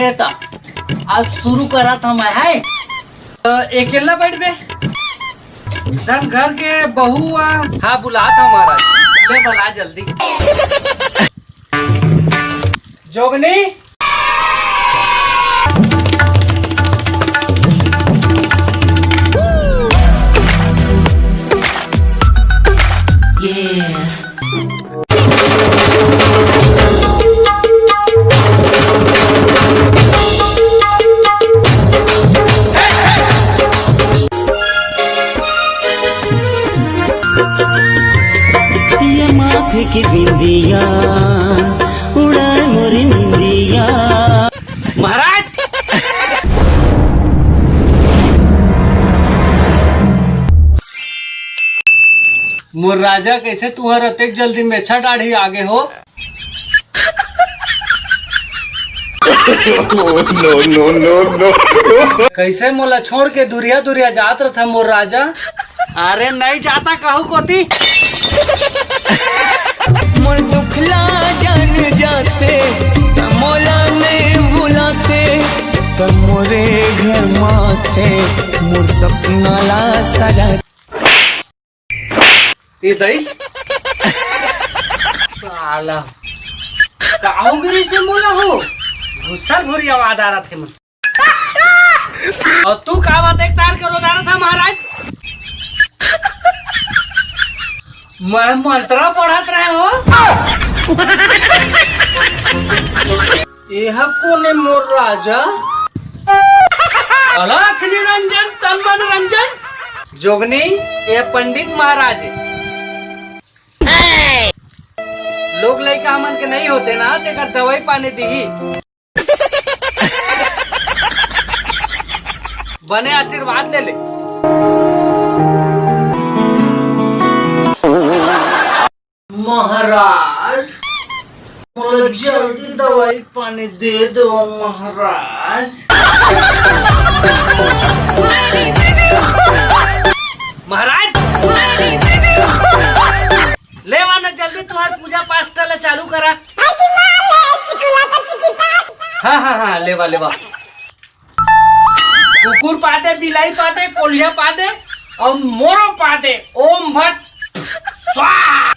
है तो अब शुरू करा था मैं है। अकेला बैठ बे धन घर के बहू हाँ बुला था महाराज। ले बुला जल्दी। जोगनी की बिंदिया उड़ाए मोरी निंदिया। महाराज मोर राजा कैसे तुहर अतेक जल्दी मेछा दाढ़ी आगे हो। नो नो नो नो कैसे मोला छोड़ के दुरिया दुरिया जात रहा था मोर राजा। अरे नहीं जाता कहू कोती। मोर दुखला जान जाते मोला नहीं बुलाते तो मोरे घर माथे मोर सपना ला सजा। ये दई साला काहुगिरी से मोला हो गुस्सा भरी आवाज आ रहा थे मन। और तू का बात एक तार करो जा रहा था महाराज। मैं मंत्रा पढ़त रहे हो। यह कोने मोर राजा अलख निरंजन तन मन रंजन जोगनी ये पंडित महाराज है। लोग लड़का हमन के नहीं होते ना तेकर दवाई पाने दी बने आशीर्वाद ले ले। महाराज मुझे जल्दी दवाई पानी दे दो महाराज। महाराज ले वाना जल्दी तुम्हारी पूजा पाठ टले चालू करा। हाँ हाँ हाँ लेवा लेवा कुकुर पाते बिलाई पाते कोलिया पाते और मोरो पाते ओम भट्ट स्वाहा।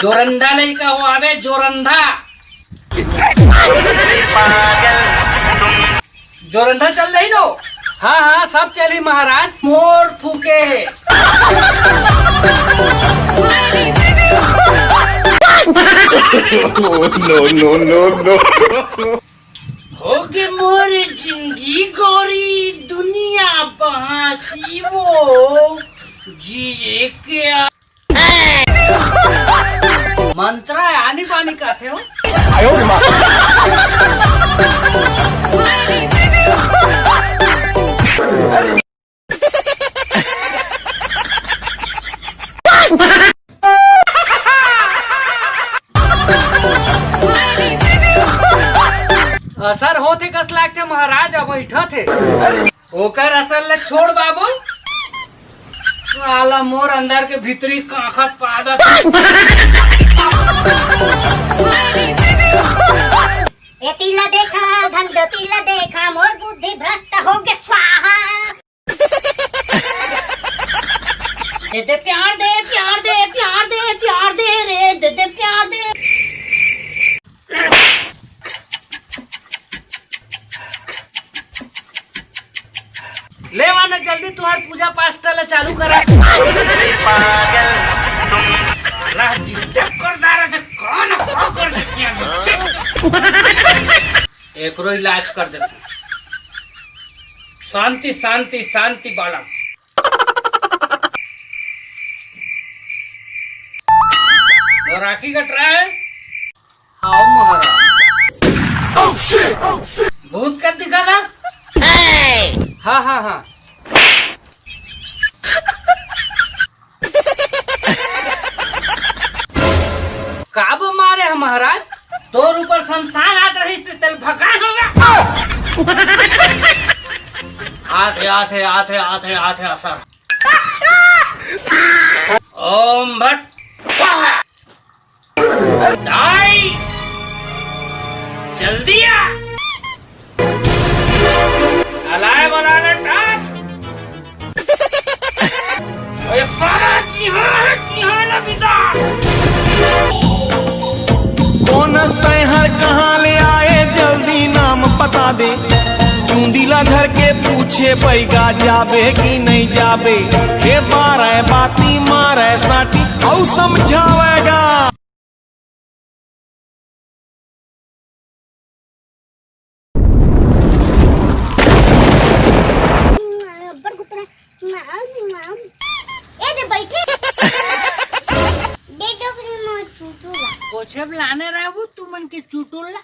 जोरंधा लड़का हो आवे जोरंधा। जोरंधा चल रही नो। हाँ हाँ सब चली महाराज मोर फूके। नो नो नो नो होगे मोर जिंदगी गोरी दुनिया बहासी वो जिए क्या मंत्रा आनी पानी कहते हो। असर होते कस लागते महाराज अब बैठा थे ओकर असर ले छोड़ बाबू। आला मोर अंदर के भीतरी काखत पादत। एतीला देखा धंधतीला देखा मोर बुद्धि भ्रष्ट हो गए स्वाहा। दे दे प्यार दे प्यार दे प्यार दे प्यार दे रे दे दे प्यार दे। ले वाना जल्दी तुम्हारी पूजा पाठ टले चालू करा। डिस्टर्ब कर रहा था कौन कर देती एक रो इलाज कर दे। शांति शांति शांति बाला। और राखी कट रहा है। आओ महाराज भूत कर दिखा ना। हाँ हाँ हाँ काब मारे हम महाराज तोर ऊपर शमशान आत रही से तेल भगान होगा। आते आते आते आते आते असर ओम भट्ट दाई जल्दी आ। लाए बनाने टाट ये सारा चिहा ना बिदा कौन हर कहाँ ले आए जल्दी नाम पता दे चूंदीला धर के पूछे बैगा जाबे कि नहीं जाबे के मारे बाती मारे साटी औ समझावेगा ए दे बैठे दे डोकरी मोर छूटूला कोछे लाने रहे वो तू मन के चुटुल्ला